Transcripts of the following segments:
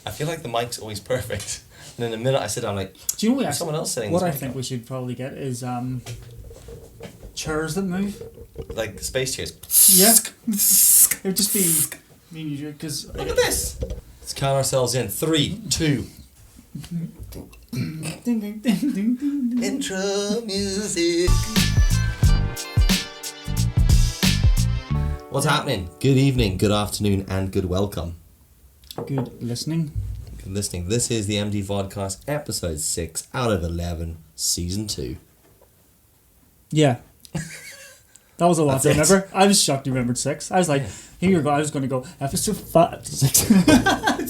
I feel like the mic's always perfect. And then the minute I sit down, I'm like, do you know what? Someone else sitting. What I think we should probably get is chairs that move. Like the space chairs. Yeah. It would just be because look at this. Let's count ourselves in. 3, 2. Intro music. What's happening? Good evening, good afternoon, and good welcome. Good listening. Good listening. This is the MD Vodcast, episode 6 out of 11, season 2. Yeah. That was a lot to That's remember. I was shocked you remembered 6. I was like, here you go. I was going to go episode 5. 6.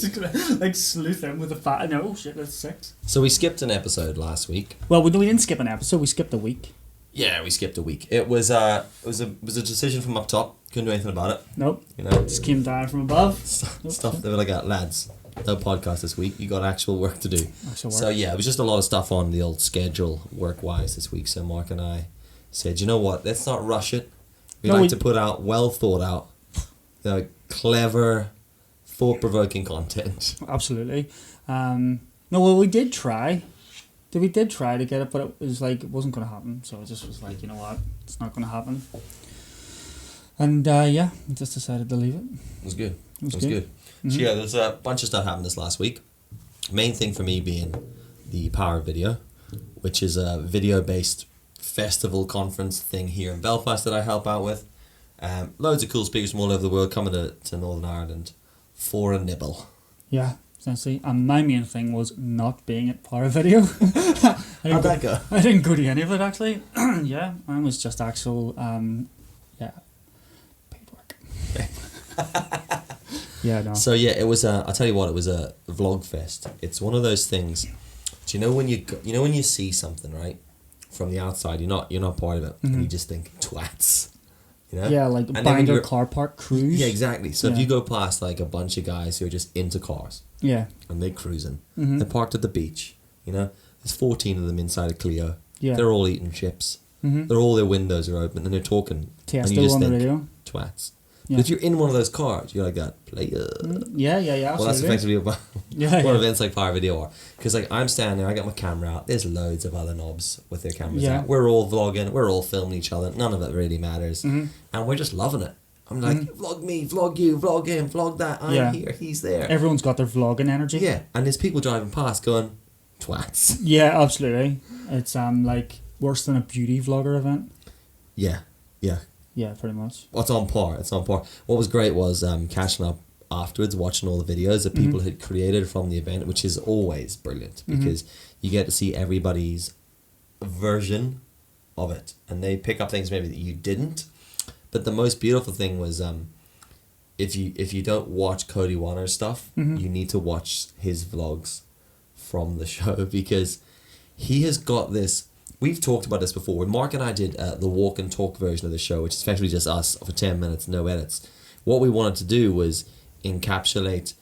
Just gonna like sleuth in with a 5. No, oh shit, that's 6. So we skipped an episode last week. Well, we didn't skip an episode. We skipped a week. Yeah, we skipped a week. It was a decision from up top. Couldn't do anything about it. Nope. You know, just came down from above. Stuff. They were like, lads, no podcast this week. You got actual work to do. So yeah, it was just a lot of stuff on the old schedule work-wise this week. So Mark and I said, you know what? Let's not rush it. We like to put out well thought out, clever, thought-provoking content. Absolutely. No, well, we did try. We did try to get it, but it was like it wasn't going to happen. So it just was like, you know what? It's not going to happen. And yeah, we just decided to leave it. It was good. It was good. Mm-hmm. So yeah, there's a bunch of stuff happened this last week. Main thing for me being the Power Video, which is a video-based festival conference thing here in Belfast that I help out with. Loads of cool speakers from all over the world coming to Northern Ireland for a nibble. Yeah, essentially. And my main thing was not being at Power Video. How'd that go? I didn't go to any of it, actually. Yeah, mine was just actual, paid work. Yeah, no. So yeah, it was I'll tell you what, it was a vlog fest. It's one of those things. Do you know when you see something, right? From the outside, you're not part of it, and you just think twats, you know? Yeah, like a Bangor car park cruise. Yeah, exactly. So if you go past like a bunch of guys who are just into cars, yeah, and they're cruising, they're parked at the beach, you know. There's 14 of them inside a Clio. Yeah, they're all eating chips. They're all their windows are open, and they're talking. Tiesto and you just on think, the radio. Twats. Yeah. But if you're in one of those cars, you're like that player. Yeah, absolutely. Well, that's effectively what events like Power Video are. Because like I'm standing there, I got my camera out. There's loads of other knobs with their cameras out. We're all vlogging. We're all filming each other. None of it really matters, and we're just loving it. I'm like, vlog me, vlog you, vlog him, vlog that. I'm here, he's there. Everyone's got their vlogging energy. Yeah, and there's people driving past going, twats. Yeah, absolutely. It's like worse than a beauty vlogger event. Yeah. Yeah, pretty much. Well, it's on par. What was great was catching up afterwards, watching all the videos that people had created from the event, which is always brilliant because you get to see everybody's version of it, and they pick up things maybe that you didn't. But the most beautiful thing was if you don't watch Cody Warner's stuff, you need to watch his vlogs from the show because he has got this. We've talked about this before. When Mark and I did the walk and talk version of the show, which is effectively just us for 10 minutes, no edits, what we wanted to do was encapsulate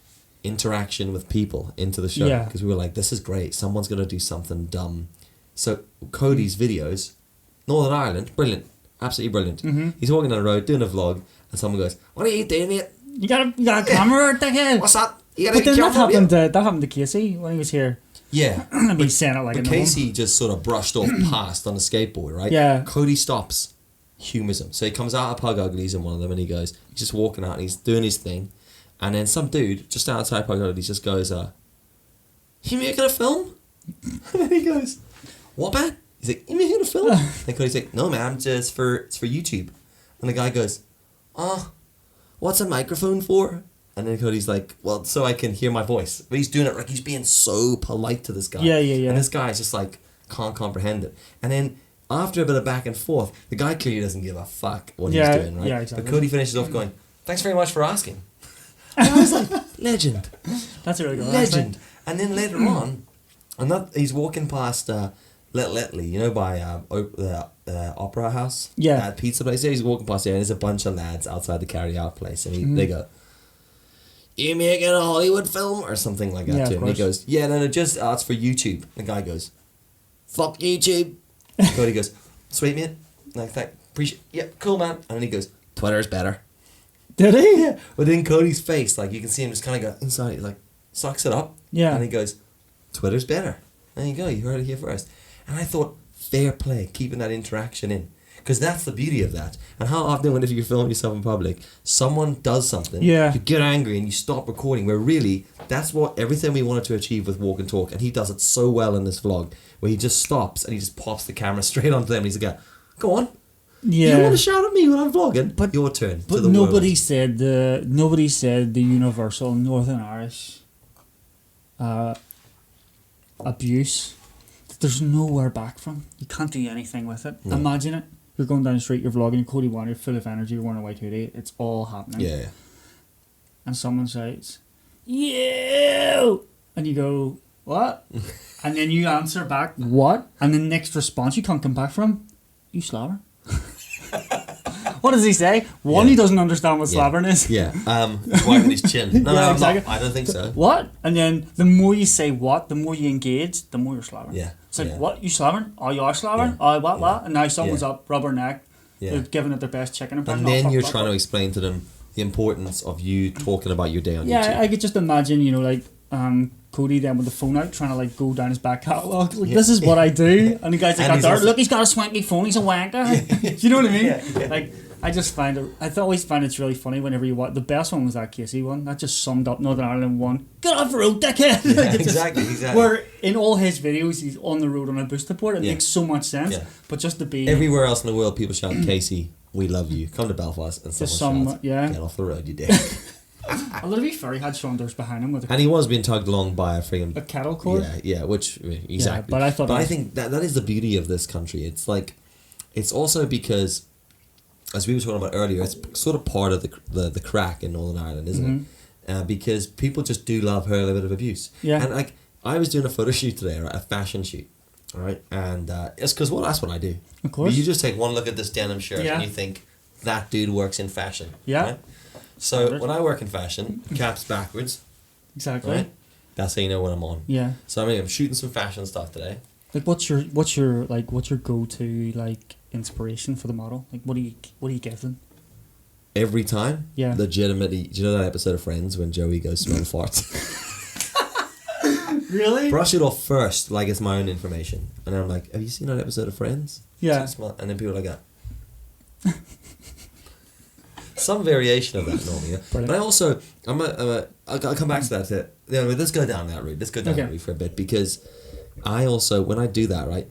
interaction with people into the show. Because we were like, this is great. Someone's going to do something dumb. So Cody's videos, Northern Ireland, brilliant. Absolutely brilliant. He's walking down the road doing a vlog and someone goes, what are you doing, mate? You got a camera, dickhead? What's that? But then that happened to Casey when he was here. Yeah. But saying it like but Casey just sort of brushed off past on a skateboard, right? Yeah. Cody stops, humours him. So he comes out of Pug Uglies in one of them and he's just walking out and he's doing his thing. And then some dude just outside Pug Uglies just goes, you making a film? And then he goes, what, man? He's like, you making a film? And Cody's like, no, man, it's for YouTube. And the guy goes, what's a microphone for? And then Cody's like, well, so I can hear my voice. But he's doing it like he's being so polite to this guy. Yeah. And this guy's just like, can't comprehend it. And then after a bit of back and forth, the guy clearly doesn't give a fuck what he's doing, right? Yeah, exactly. But Cody finishes off going, thanks very much for asking. And I was like, legend. That's a really good legend. And then later on, he's walking past Little Italy, you know, by the Opera House? Yeah. That pizza place there. He's walking past there and there's a bunch of lads outside the carry-out place. And they go, you making a Hollywood film or something like that to him. And he goes, yeah, no, just it's for YouTube. The guy goes, fuck YouTube. And Cody goes, sweet mate. Like that, appreciate. Yeah, cool man. And then he goes, Twitter's better. Did he? Yeah. But in Cody's face, like you can see him just kind of go inside. He's like, sucks it up. Yeah. And he goes, Twitter's better. There you go, you heard it here first. And I thought, fair play, keeping that interaction in. Because that's the beauty of that. And how often, whenever you film yourself in public, someone does something, Yeah. you get angry and you stop recording, where really, that's what everything we wanted to achieve with Walk and Talk. And he does it so well in this vlog, where he just stops and he just pops the camera straight onto them. And he's like, go on. Yeah. You want to shout at me when I'm vlogging? But your turn. But to the nobody world. said the universal Northern Irish abuse. There's nowhere back from. You can't do anything with it. No. Imagine it. You're going down the street, you're vlogging, you're Cody One, you're full of energy, you're wearing a white hoodie. It's all happening. Yeah. And someone says, "You," and you go, "What?" And then you answer back, "What?" And the next response you can't come back from, "You slobber." What does he say? One, Yeah. he doesn't understand what Yeah. slobbering is. Yeah. Wiping his chin. No, Yeah, I'm exactly. not. I don't think so. What? And then the more you say what, the more you engage, the more you're slobbering. Yeah. It's like, Yeah. what? You slobbering? Oh, you are slobbering? Yeah. Oh, what? Yeah. And now someone's Yeah. up, rubber neck. Yeah. They're giving it their best chicken impression. And Oh, then fuck, you're fuck, trying to fuck. explain to them the importance of you talking about your day on Yeah, YouTube. I could just imagine, like, Cody then with the phone out trying to like go down his back catalogue. Like, Yeah. this is what I do. And the guy's like, And he's "Oh, also- look, he's got a swanky phone, he's a wanker." Do you know what I mean? Yeah. Like, I just find it, always find it's really funny whenever you watch. The best one was that Casey one. That just summed up Northern Ireland one. Get off the road, dickhead. Yeah, Like, it's just- exactly. Where in all his videos, he's on the road on a booster board. It Yeah. makes so much sense. Yeah. But just to be Everywhere else in the world, people shout, "Casey, we love you. Come to Belfast." And just someone some, shouts, yeah. "Get off the road, you dick." Although to be fair, he had Sean Durst behind him with a And he was being tugged along by a friggin' kettle cord. Yeah, which exactly. but I thought it I was- think that is the beauty of this country. It's like, it's also because, as we were talking about earlier, it's sort of part of the crack in Northern Ireland, isn't it? Because people just do love her a little bit of abuse. Yeah. And like, I was doing a photo shoot today, right, a fashion shoot, all right, and it's because that's what I do. Of course. You just take one look at this denim shirt Yeah. and you think that dude works in fashion. Yeah. Right? So when I work in fashion, caps backwards. Exactly. Right? That's how you know when I'm on. Yeah. So I'm shooting some fashion stuff today. Like, what's your go to like inspiration for the model? Like, what do you give them? Every time, Yeah. legitimately, do you know that episode of Friends when Joey goes smell farts? Really? Brush it off first, like it's my own information. And then I'm like, have you seen that episode of Friends? Yeah. And then people are like that. Some variation of that normally. Yeah? Brilliant. But I also, I'll come back to that. Let's go down that route. Let's go down Okay. that route for a bit, because I also, when I do that, right,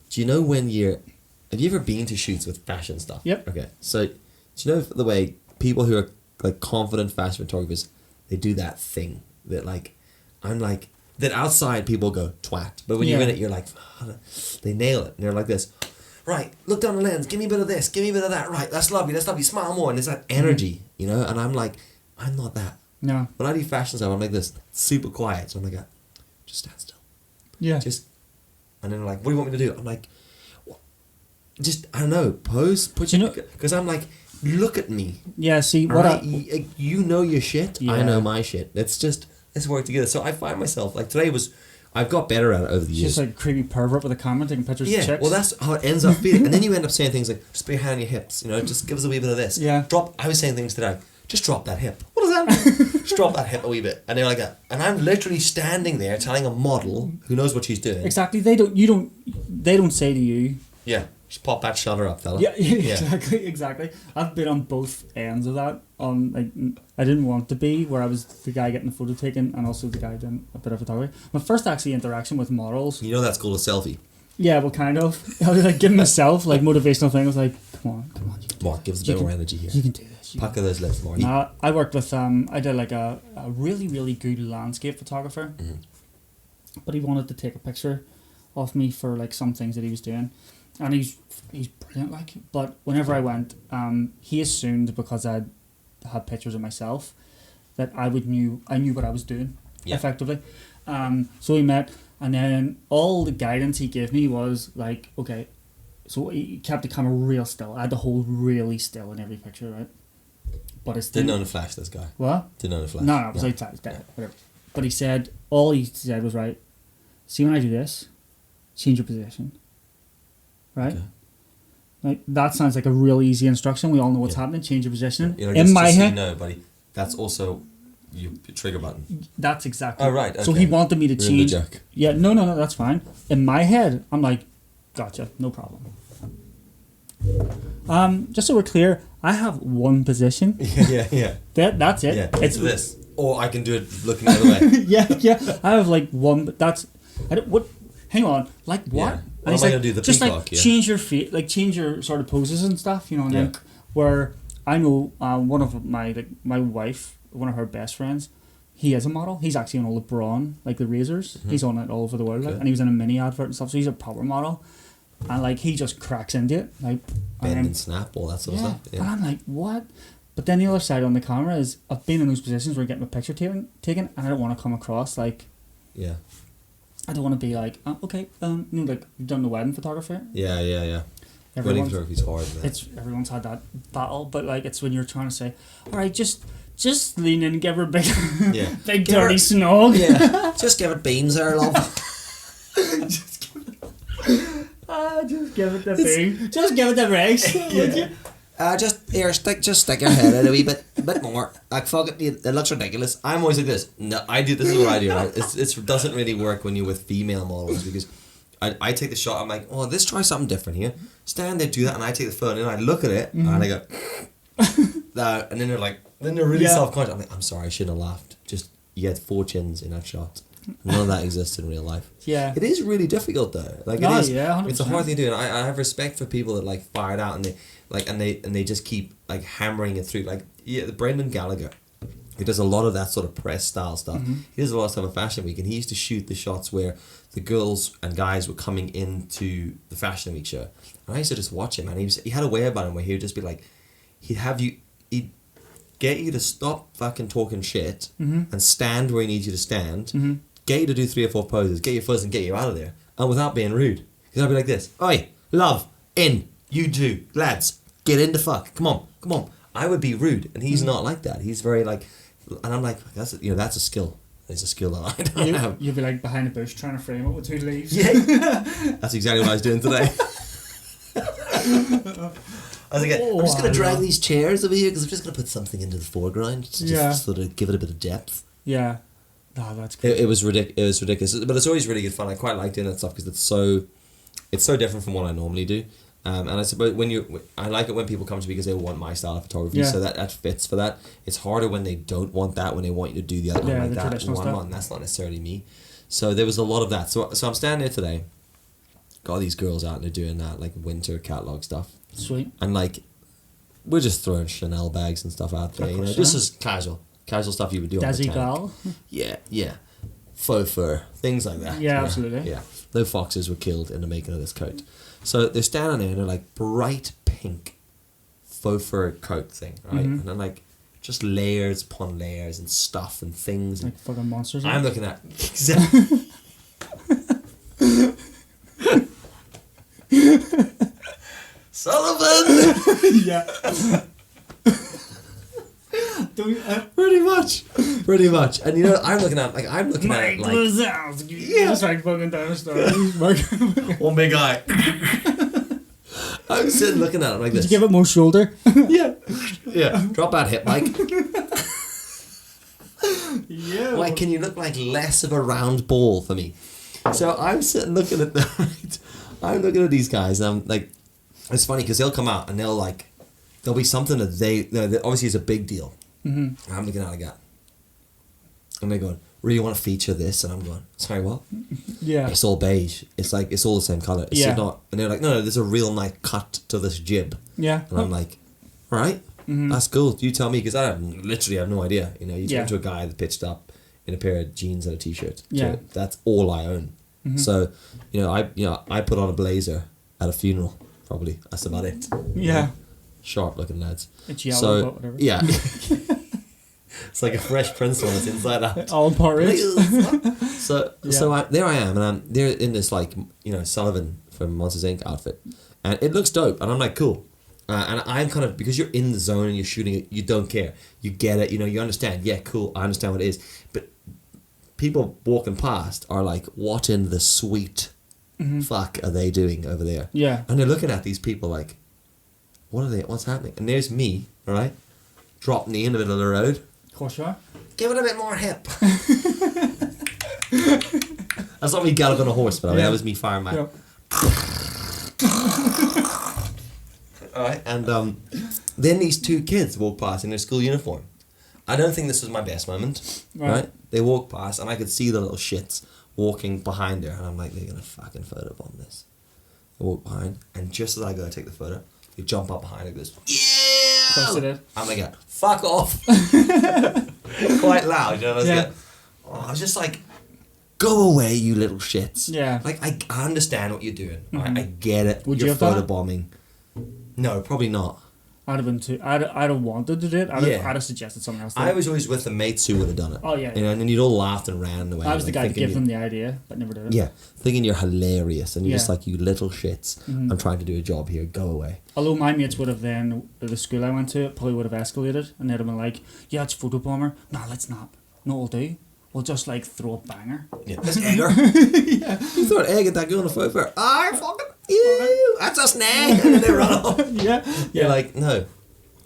do you know when have you ever been to shoots with fashion stuff? Yep. Okay. So, do you know the way people who are like confident fashion photographers, they do that thing that like, I'm like, that outside people go twat, but when you're in Yeah. it, you're like, they nail it. And they're like this, right, look down the lens, give me a bit of this, give me a bit of that, right, that's lovely, smile more. And there's that energy, and I'm like, I'm not that. No. When I do fashion stuff, I'm like this, super quiet. So I'm like, just stand still. Yeah. And then they're like, what do you want me to do? I'm like, just, I don't know, pose, because I'm like, look at me. Yeah. See what? Right? You know your shit. I Yeah. know my shit. Let's work together. So I find myself like today I've got better at it over the It's years. just like a creepy pervert with a camera taking pictures of chicks. Well, that's how it ends up feeling. And then you end up saying things like, just put your hand on your hips, just give us a wee bit of this. Yeah. I was saying things today, just drop that hip. What does that mean? Just drop that hip a wee bit. And they're like that. And I'm literally standing there telling a model who knows what she's doing. Exactly. They don't say to you. Yeah. Just pop that shutter up, fella. Yeah. Exactly. I've been on both ends of that. I didn't want to be where I was the guy getting the photo taken and also the guy doing a bit of photography. My first actually interaction with models. You know that's called a selfie. Yeah, well, kind of. I was like giving myself like motivational thing. I was like, come on. Mark, give us a bit more energy here. You can do this. Pucker those lips, Mark. I worked with I did like a really, really good landscape photographer, but he wanted to take a picture of me for like some things that he was doing, and he's brilliant. Like, but whenever I went, he assumed because I had pictures of myself that I knew what I was doing effectively. So we met, and then all the guidance he gave me was like, okay, so he kept the camera real still. I had to hold really still in every picture, right? But it's Didn't own a flash, this guy. What? Didn't own a flash. No, it was outside. It's dead. Whatever. But he said, all he said was, right, see when I do this, change your position. Right? Okay. Like, that sounds like a real easy instruction. We all know what's Yeah. happening. Change your position. You know, In my just so head. you know, buddy, that's also trigger button. That's exactly. Oh right. Okay. So he wanted me to You're the change. jerk. Yeah, no, that's fine. In my head, I'm like, gotcha, no problem. Just so we're clear, I have one position. Yeah. That's it. Yeah. It's this. Or I can do it looking the other way. yeah. I have like one, but that's. I don't, what? Hang on. Like what? Yeah. And What he's am I like, gonna do? The just peacock, like yeah? change your feet, like change your sort of poses and stuff. You know, and Yeah. then where I know one of my wife, one of her best friends. He is a model. He's actually on all the Braun, like the razors. Mm-hmm. He's on it all over the world, like, Okay. and he was in a mini advert and stuff. So he's a proper model, and like he just cracks into it, like Bend I'm- and snap, all that sort of yeah. stuff. And Yeah. I'm like, what? But then the other side on the camera is I've been in those positions where I get my picture taken, and I don't want to come across like Yeah. I don't want to be like okay, you know, like you've done the wedding photography. Yeah. Wedding Everyone's photography's hard, man. everyone's had that battle, but like it's when you're trying to say, all right, just lean in and give her a big, Yeah. big Give dirty her- snog. Yeah. Just give it beans there, love. Just give it the bean. Just give it the rigs. Would you? Just here, stick your head out a wee bit more. Like fuck it, it looks ridiculous. I'm always like this. No, this is what I do. Right? It doesn't really work when you're with female models because I take the shot. I'm like, oh, let's try something different here. Stand there, do that, and I take the phone and I look at it and I go, that, and then they're really Yeah. self-conscious. I'm like, I'm sorry, I shouldn't have laughed. Just you had 4 chins in that shot. None of that exists in real life. Yeah. It is really difficult though. Like No, it is. yeah, 100%. It's a hard thing to do, and I have respect for people that like fire it out and they just keep like hammering it through. Like the Brendan Gallagher, he does a lot of that sort of press style stuff. He does a lot of stuff at Fashion Week, and he used to shoot the shots where the girls and guys were coming into the Fashion Week show. And I used to just watch him, and he had a way about him where he would just be like, he'd get you to stop fucking talking shit and stand where he needs you to stand. Get you to do 3 or 4 poses, get your fuzz and get you out of there, and without being rude. Because I'd be like this, oi, love, in, you two, lads, get in the fuck, come on. I would be rude, and he's not like that. He's very like, and I'm like, that's a skill. It's a skill that I don't have. You'd be like behind a bush trying to frame it with 2 leaves. Yeah, that's exactly what I was doing today. I was like, I'm just going to drag these chairs over here because I'm just going to put something into the foreground to just sort of give it a bit of depth. Yeah. No, that's good. It was ridiculous, but it's always really good fun. I quite like doing that stuff because it's so different from what I normally do. And I suppose I like it when people come to me because they want my style of photography, so that fits for that. It's harder when they don't want that, when they want you to do the other one like the that. traditional stuff. And that's not necessarily me. So there was a lot of that. So I'm standing there today, got these girls out and they're doing that like winter catalog stuff. Sweet. And like, we're just throwing Chanel bags and stuff out there, just as casual stuff you would do on the Desi tank. gal. Yeah. Faux fur, things like that. Yeah, absolutely. Yeah. No foxes were killed in the making of this coat. So they're standing there and they're like bright pink faux fur coat thing, right? And then like just layers upon layers and stuff and things. Like fucking monsters. I'm looking at Sullivan. Yeah. Pretty much. And I'm looking at it like Wazowski. That's like fucking dinosaur. one big guy. I was sitting looking at it like Did this. you give it more shoulder? Yeah. Drop that hip, Mike. Yeah. Why can you look like less of a round ball for me? So I'm sitting looking at I'm looking at these guys and I'm like, it's funny because they'll come out and there'll be something that that obviously is a big deal. Mm-hmm. I'm looking at it, and they're going, really want to feature this? And I'm going, sorry, what? Yeah. It's all beige. It's like, it's all the same colour. It's not, and they're like, no, there's a real nice cut to this jib. Yeah. And I'm like, all right, that's cool. You tell me, because I literally have no idea. You turn to a guy that pitched up in a pair of jeans and a t-shirt. Yeah. So that's all I own. So, I put on a blazer at a funeral, probably. That's about it. Yeah. Sharp looking lads. It's yellow, but whatever. Yeah. It's like a Fresh Prince one. It's inside out. All porridge. So there I am, and I'm there in this Sullivan from Monsters Inc. outfit, and it looks dope, and I'm like, cool. And I'm kind of, because you're in the zone and you're shooting it, you don't care. You get it, you understand. Yeah, cool, I understand what it is. But people walking past are like, what in the sweet fuck are they doing over there? Yeah. And they're looking at these people like, what's happening? And there's me, all right, drop knee in the middle of the road. Of course you are. give it a bit more hip. That's not me galloping on a horse, but that was me firing my... Yeah. Alright, and then these two kids walk past in their school uniform. I don't think this was my best moment, right? They walk past and I could see the little shits walking behind her, and I'm like, they're going to fucking photobomb this. They walk behind, and just as I go to take the photo, they jump up behind her and goes, yeah! Of course they did. I'm like, fuck off. Quite loud, you know? I was just like, go away, you little shits. Yeah. Like, I understand what you're doing. Mm-hmm. Right? I get it. Would you're you have done it? photobombing. No, probably not. I'd have been too. I'd have wanted to do it. I'd have suggested something else. I was always with the mates who would have done it. Oh yeah. You know, and then you'd all laughed and ran away. I was the guy to give you- them the idea, but never did it. Yeah, thinking you're hilarious, and you're just Yeah. like, you little shits. Mm-hmm. I'm trying to do a job here. Go away. Although my mates would have then, the school I went to, it probably would have escalated, and they'd have been like, yeah, it's photobomber. No, let's not. No, we'll do. We'll just like throw a banger. Yeah, let's egg her. You throw an egg at that girl on the photo. Fucking ew, that's us now. And then they run off. Yeah. You're like, no,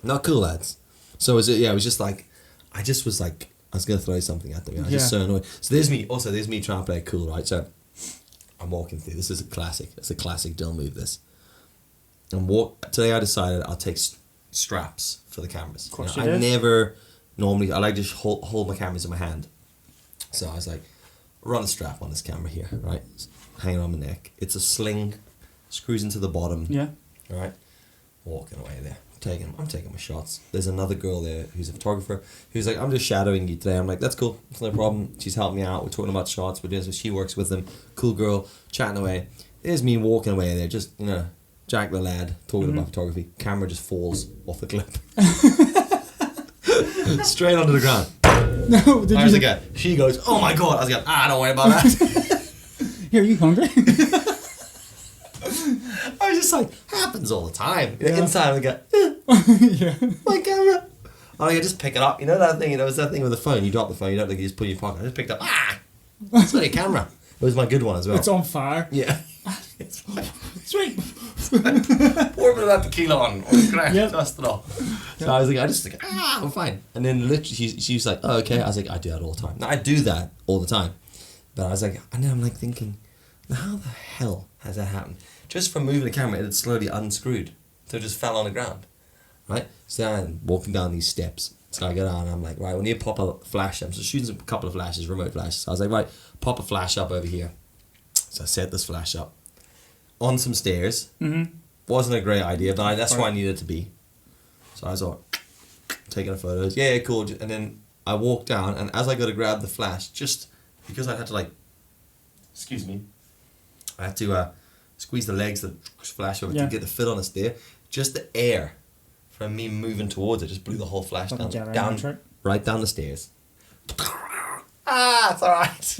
not cool, lads. So it was just like, I just was like, I was gonna throw something at them. I was just so annoyed. So there's me trying to play it cool, right? So I'm walking through. This is a classic. It's a classic Dill move. This. And today I decided I'll take straps for the cameras. Of course I you did. never normally. I like to just hold my cameras in my hand. So I was like, run a strap on this camera here, right? Hanging on my neck. It's a sling, screws into the bottom. Yeah. Right? Walking away there. I'm taking my shots. There's another girl there who's a photographer who's like, I'm just shadowing you today. I'm like, that's cool. It's no problem. She's helping me out. We're talking about shots. We're doing so. She works with them. Cool girl. Chatting away. There's me walking away there. Just, Jack the lad talking about photography. Camera just falls off the clip. Straight onto the ground. No, did I was you? like, she goes, oh my god. I was like, don't worry about that. Here, are you hungry? I was just like, happens all the time. Inside I go, Yeah. my camera. I just pick it up. You know that thing? It's that thing with the phone. You drop the phone. You don't think you just put it in your pocket. I just picked it up. It's not a camera. It was my good one as well. It's on fire. Yeah. Sweet. Pour a bit of that tequila on. Great. Yep. Dust it off. So I was like, I'm fine. And then literally she was like, oh, okay. I was like, I do that all the time. Now, I do that all the time. But I was like, and then I'm like thinking, how the hell has that happened? Just from moving the camera, it had slowly unscrewed. So it just fell on the ground. Right? So I'm walking down these steps. So I go down and I'm like, right, we need to pop a flash. I'm just shooting a couple of flashes, remote flashes. So I was like, right, pop a flash up over here. So I set this flash up on some stairs. Mm-hmm. Wasn't a great idea, but that's where I needed to be. So I was like, taking the photos. Yeah, cool. And then I walked down, and as I go to grab the flash, just because I had to I had to squeeze the legs, the flash over to get the fit on the stair. Just the air from me moving towards it just blew the whole flash down right down the stairs. It's alright.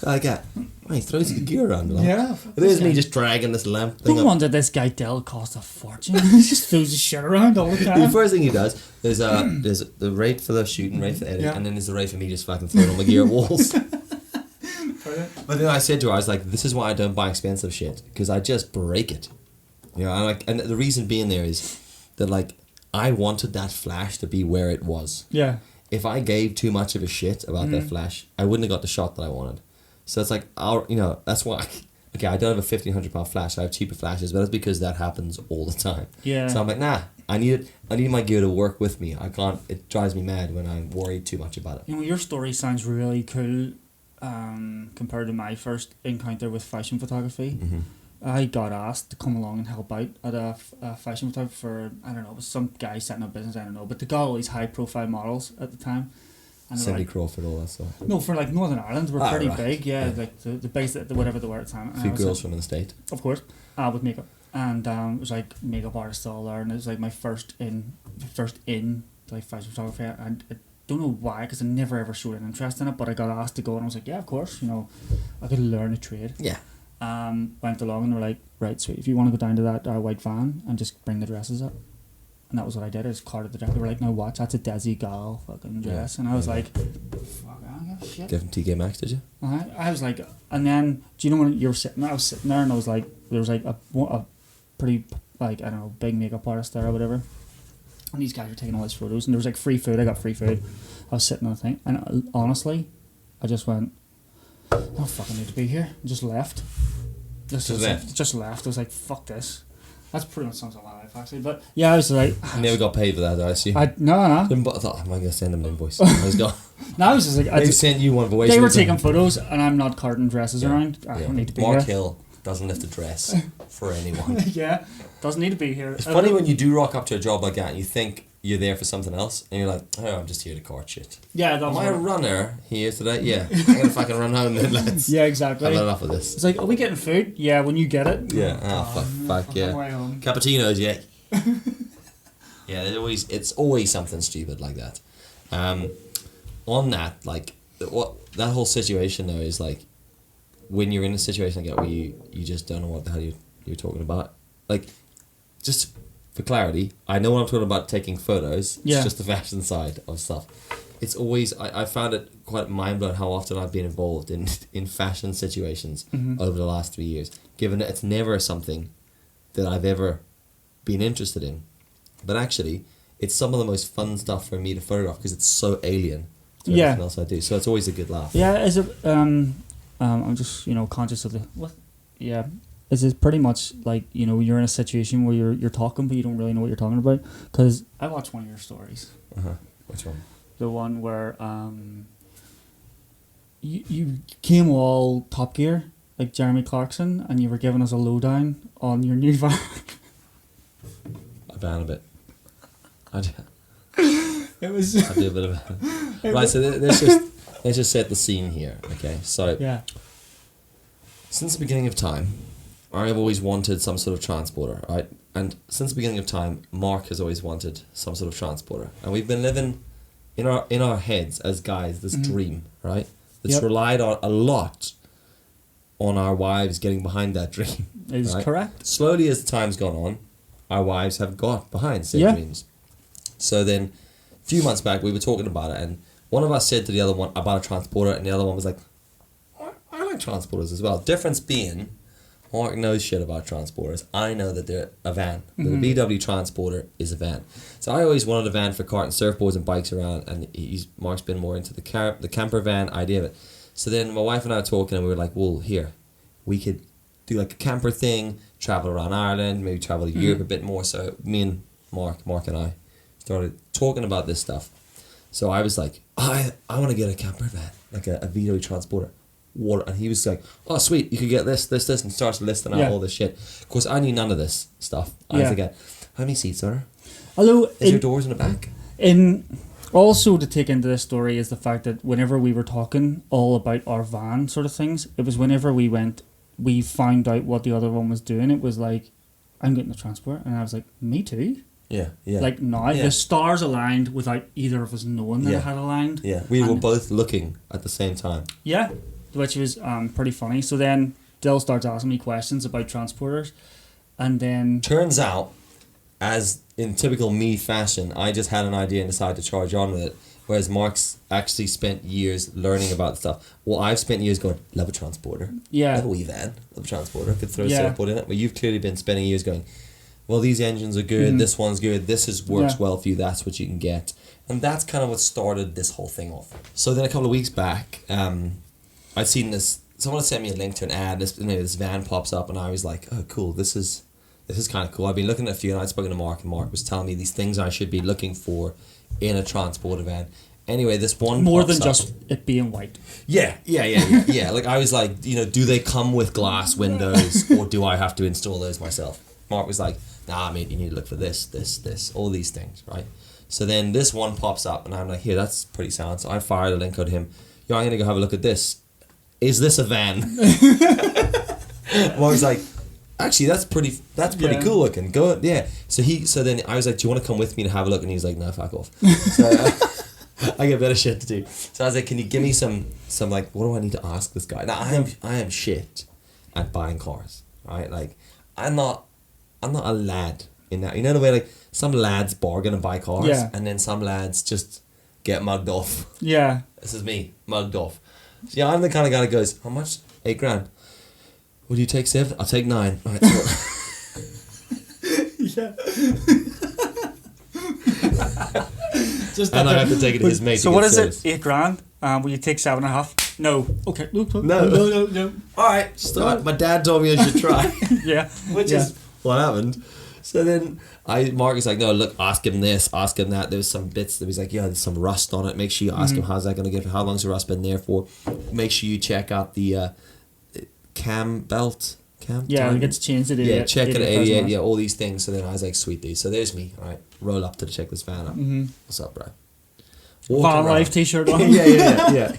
Like that. He throws his gear around a lot. Yeah. There's me just dragging this lamp thing No up. wonder this guy Dell cost a fortune. He just throws his shit around all the The time. first thing he does, there's the rate for the shooting, rate for the editing, and then there's the rate for me just fucking throwing all my gear at walls. But then I said to her, I was like, this is why I don't buy expensive shit, because I just break it. And the reason being there is that I wanted that flash to be where it was. Yeah. If I gave too much of a shit about that flash, I wouldn't have got the shot that I wanted. So it's like, that's why. Okay, I don't have a £1,500 flash. I have cheaper flashes, but that's because that happens all the time. Yeah. So I'm like, nah. I need my gear to work with me. I can't. It drives me mad when I'm worried too much about it. Your story sounds really cool. Compared to my first encounter with fashion photography. Mm-hmm. I got asked to come along and help out at a fashion photographer for, I don't know, it was some guy setting up business, I don't know, but they got all these high profile models at the time. And they were Cindy Crawford, all that stuff. no, for Northern Ireland, we're pretty right. big, like the base, whatever they were at the time. A few girls from the state. Of course, with makeup. And it was like makeup artists all there, and it was like my first in like fashion photography, and I don't know why, because I never ever showed an interest in it, but I got asked to go, and I was like, yeah, of course, I could learn a trade. Yeah. Went along, and they were like, right, sweet, if you want to go down to that white van and just bring the dresses up. And that was what I did. I just carted the dress. They were like, "No, watch, that's a Desi Gal fucking dress." And I was like, "Fuck, I don't give a shit." Get from TK Maxx, did you? I was like, and then do you know when you were sitting there? I was sitting there, and I was like, there was like a pretty, like, I don't know, big makeup artist there or whatever. And these guys were taking all these photos, and there was like free food. I got free food. I was sitting on the thing, and honestly, I just went, I don't fucking need to be here. And just left. Just left. I was like, fuck this. That's pretty much sounds like my life, actually. But yeah, I was like... You never got paid for that, I assume? No. I thought, am I going to send them an invoice? I was gone. No, I was just like... They sent you one, but they were taking photos, and I'm not carting dresses around. I don't need to be Mark here. Hill doesn't lift a dress for anyone. Yeah, doesn't need to be here. It's funny when you do rock up to a job like that and you think you're there for something else, and you're like, oh, I'm just here to cart shit. Yeah, am I a runner here today? Yeah. I'm going to fucking run home then, lads. Yeah, exactly. I've had enough of this. It's like, are we getting food? Yeah, when you get it. Yeah. Fuck yeah. Cappuccinos, yeah. Yeah, it's always something stupid like that. On that, like, that whole situation though is like, when you're in a situation like that where you just don't know what the hell you're talking about. Like, just for clarity, I know what I'm talking about taking photos. Yeah. It's just the fashion side of stuff. It's always, I found it quite mind-blowing how often I've been involved in fashion situations over the last 3 years, given that it's never something that I've ever been interested in. But actually, it's some of the most fun stuff for me to photograph because it's so alien to everything else I do. So it's always a good laugh. Yeah, is it... I'm just, conscious of the... What? Yeah. Is it pretty much like, you're in a situation where you're talking, but you don't really know what you're talking about? Because I watched one of your stories. Which one? The one where you came all Top Gear, like Jeremy Clarkson, and you were giving us a lowdown on your new van. I ban a bit. I do It was... a bit of a... Right, so let's just set the scene here, okay? So, yeah. Since the beginning of time, I've always wanted some sort of transporter, right? And since the beginning of time, Mark has always wanted some sort of transporter. And we've been living in our heads as guys this dream, right? That's relied on a lot on our wives getting behind that dream. Is right? correct. Slowly as time's gone on, our wives have got behind said dreams. So then, a few months back, we were talking about it, and one of us said to the other one about a transporter, and the other one was like, I like transporters as well. Difference being, Mark knows shit about transporters. I know that they're a van. The VW transporter is a van. So I always wanted a van for carting surfboards and bikes around, and Mark's been more into the camper van idea of it. So then my wife and I were talking, and we were like, well, here, we could do like a camper thing, travel around Ireland, maybe travel to Europe a bit more. So me and Mark and I started talking about this stuff. So I was like, I want to get a camper van, like a VW transporter. What? And he was like, oh sweet, you could get this, and starts listing out all this shit. Of course, I knew none of this stuff. I was like, how many seats are there? Although, is there doors in the back? Also to take into this story is the fact that whenever we were talking all about our van sort of things, it was whenever we found out what the other one was doing, it was like, I'm getting the transport, and I was like, me too. Yeah. Like the stars aligned without either of us knowing that it had aligned. Yeah, we were both looking at the same time. Yeah, which was pretty funny. So then Dill starts asking me questions about transporters, and then... Turns out, as in typical me fashion, I just had an idea and decided to charge on with it, whereas Mark's actually spent years learning about stuff. Well, I've spent years going, love a transporter. Yeah. Love a wee van. Love a transporter. Could throw a surfboard in it. But you've clearly been spending years going, well, these engines are good, this one's good, this works well for you, that's what you can get. And that's kind of what started this whole thing off. So then a couple of weeks back, I'd seen this, someone sent me a link to an ad, this van pops up, and I was like, oh cool, this is kind of cool. I've been looking at a few, and I'd spoken to Mark, and Mark was telling me these things I should be looking for in a transporter van. Anyway, this one more than just it being white. Yeah. Like I was like, do they come with glass windows, or do I have to install those myself? Mark was like, nah, mate, you need to look for this, all these things, right? So then this one pops up, and I'm like, here, that's pretty sound. So I fired a link out to him. Yo, I'm gonna go have a look at this. Is this a van? Mark's like, actually, that's pretty cool looking. Go, yeah. So then I was like, do you want to come with me to have a look? And he's like, no, fuck off. So I get better shit to do. So I was like, can you give me some like, what do I need to ask this guy? Now I am shit at buying cars, right? Like, I'm not a lad in that. You know the way like some lads bargain and buy cars, and then some lads just get mugged off. Yeah. This is me, mugged off. So yeah, I'm the kind of guy that goes, how much? 8 grand. Would you take 7? I'll take 9. Right, so. Yeah. and I have to take it to his mate. So to what get is serviced. it? $8,000. Will you take 7.5? No. Okay. No. All right. Start. My dad told me I should try. Yeah. Which is what happened. So then Mark is like, no, look, ask him this, ask him that. There's some bits that he's like, yeah, there's some rust on it. Make sure you ask him how's that going to give, how long's the rust been there for. Make sure you check out the cam belt. It gets changed at 88. Yeah, check it at 88. Yeah, all these things. So then I was like, sweet dude. So there's me. All right, roll up to check this van out. What's up, bro? Van Life t-shirt on. yeah.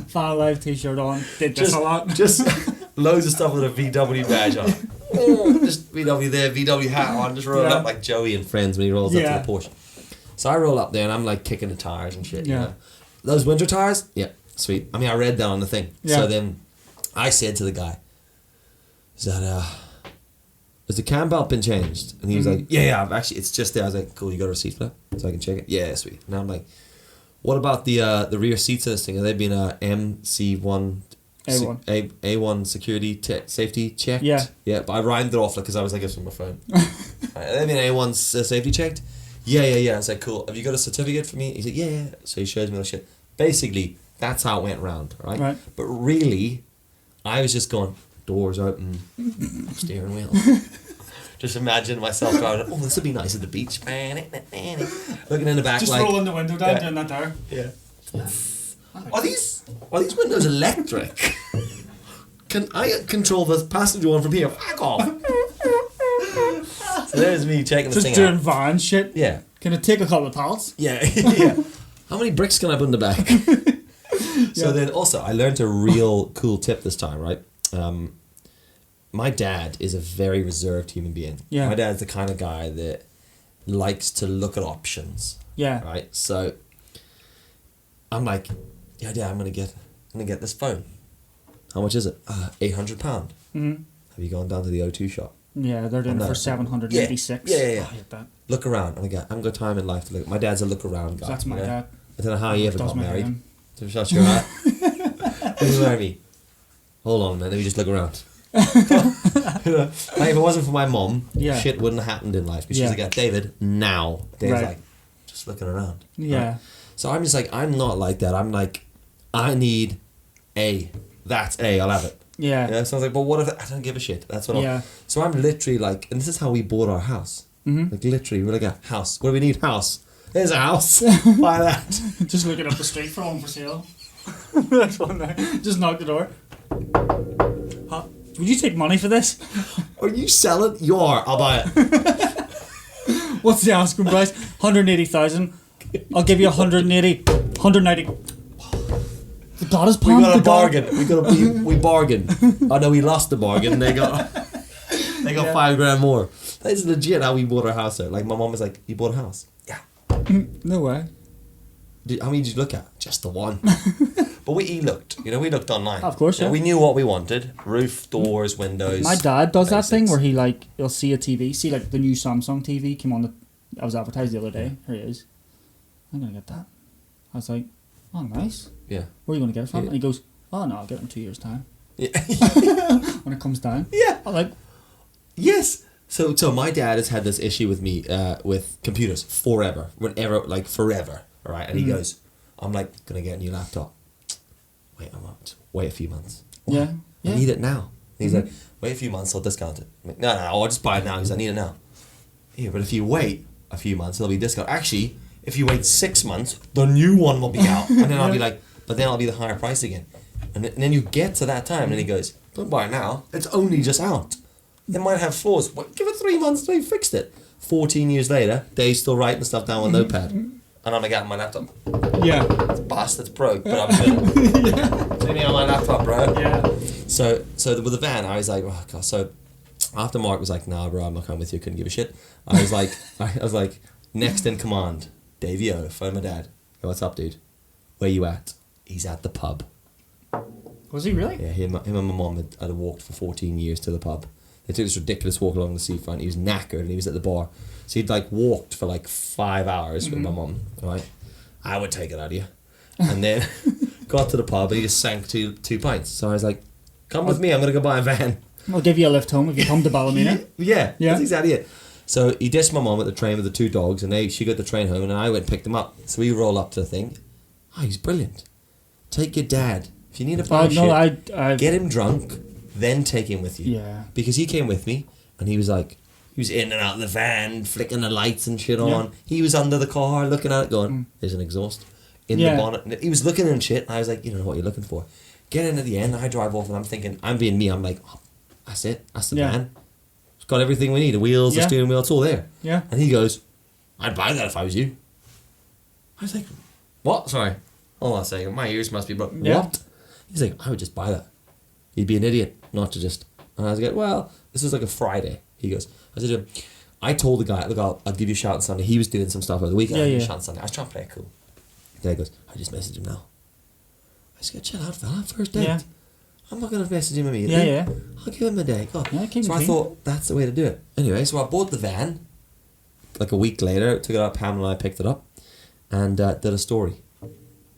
Van Life t-shirt on. Did this a lot. Just loads of stuff with a VW badge on. Just VW there, VW hat on, just rolling up like Joey and Friends when he rolls up to the Porsche. So I roll up there and I'm like kicking the tires and shit. Yeah. You know? Those winter tires? Yeah, sweet. I mean, I read that on the thing. Yeah. So then I said to the guy, is that, has the cam belt been changed? And he was like, yeah, actually, it's just there. I was like, cool, you got a receipt for that? So I can check it? Yeah, sweet. And I'm like, what about the rear seats of this thing? Have they been MC1... A1 security safety checked. Yeah, but I rhymed it off because I was like, it's on my phone. They've been A1 safety checked. Yeah. I was like, cool. Have you got a certificate for me? He said, yeah. So he shows me the shit. Basically, that's how it went round, right? But really, I was just going, doors open, steering wheel. Just imagine myself driving. Oh, this would be nice at the beach. Looking in the back, just like rolling the window down, doing that there. Yeah. Are these windows electric? Can I control the passenger one from here? Fuck off. So there's me checking the thing out. Just doing van shit. Yeah. Can it take a couple of pallets? Yeah. How many bricks can I put in the back? So then also I learned a real cool tip this time, right? My dad is a very reserved human being. Yeah. My dad's the kind of guy that likes to look at options. Yeah. Right? So I'm like, yeah, Dad, I'm gonna get this phone. How much is it? £800. Mm-hmm. Have you gone down to the O2 shop? Yeah, they're doing it for 786. Yeah. Oh, I hate that. Look around. I'm got time in life to look. My dad's a look around guy. So that's my dad. I don't know how he ever got married. Him. To shut your eye. Who's married me? Hold on, man. Let me just look around. Like, if it wasn't for my mom, shit wouldn't have happened in life. Because she's like, David, now. David's like, just looking around. Yeah. Right? So I'm just like, I'm not like that. I'm like, I need A. That's A. I'll have it. Yeah. So I was like, but what if I don't give a shit? That's what I'm. So I'm literally like, and this is how we bought our house. Mm-hmm. Like literally, we're like a house. What do we need? House. There's a house. Buy that. Just looking up the street for one for sale. That's one there. Just knock the door. Huh? Would you take money for this? Are you selling? You are. I'll buy it. What's the asking price? 180,000. I'll give you 180. 190. The God is pound. We got a bargain. We bargained. Oh no, we lost the bargain. They got $5,000 more. That's legit how we bought our house out. Like my mom was like, "You bought a house?" Yeah. No way. How many did you look at? Just the one. But we looked. We looked online. Of course, yeah. We knew what we wanted: roof, doors, windows. My dad does that thing where he'll see a TV, see like the new Samsung TV came on. I was advertised the other day. Here he is. I'm gonna get that. I was like, oh, nice. Yeah. Where are you gonna get it from? And he goes, oh no, I'll get it in 2 years' time. Yeah. When it comes down. Yeah. I'm like, yes. So my dad has had this issue with me with computers forever. All right. And he goes, I'm like, gonna get a new laptop. Wait a few months. Yeah. I need it now. And he's like, wait a few months, I'll discount it. I'm like, no, I'll just buy it now because I need it now. Yeah, but if you wait a few months, it'll be discounted. Actually, if you wait 6 months, the new one will be out. And then I'll be like, but then I'll be the higher price again. And then you get to that time, and he goes, don't buy it now. It's only just out. It might have flaws. Well, give it 3 months till you fixed it. 14 years later, Dave's still writing stuff down on Notepad. And I'm like, on my laptop. Yeah. It's bastard's broke, but I'm doing it. It's me on my laptop, bro. Yeah. So with the van, I was like, oh god. So after Mark was like, nah, bro, I'm not coming with you. Couldn't give a shit. I was like, next in command, Davey O, phone my dad. Yo, what's up, dude? Where you at? He's at the pub. Was he really? Yeah, him and my mom had walked for 14 years to the pub. They took this ridiculous walk along the seafront. He was knackered and he was at the bar. So he'd walked for 5 hours with my mum, right? I would take it out of you. And then got to the pub and he just sank two pints. So I was like, come with me, I'm going to go buy a van. I'll give you a lift home if you come to Ballymena. Yeah, that's exactly it. So he ditched my mum at the train with the 2 dogs, and she got the train home, and I went and picked him up. So we roll up to the thing. Oh, he's brilliant. Take your dad. If you need a bar get him drunk, then take him with you. Yeah. Because he came with me, and he was like, he was in and out of the van, flicking the lights and shit on. He was under the car, looking at it, going, there's an exhaust in the bonnet. And he was looking and shit, and I was like, you don't know what you're looking for. Get in at the end, I drive off, and I'm thinking, I'm being me, I'm like, oh, that's it, that's the van. It's got everything we need, the wheels, the steering wheel, it's all there. Yeah. And he goes, I'd buy that if I was you. I was like, what? Sorry. Hold on a second, my ears must be broken. Yeah. What? He's like, I would just buy that. You'd be an idiot not to just... And I was like, well, this was like a Friday. He goes, I said to him, I told the guy, look, I'll give you a shout on Sunday. He was doing some stuff over the weekend. I'll give you a shout on Sunday. I was trying to play it cool. The guy goes, I just messaged him now. I just go, chill out, fella. First date. Yeah. I'm not going to message him immediately. Yeah. I'll give him a day. God. Yeah, so I thought that's the way to do it. Anyway, so I bought the van. Like a week later, took it up. Pam and I picked it up and did a story.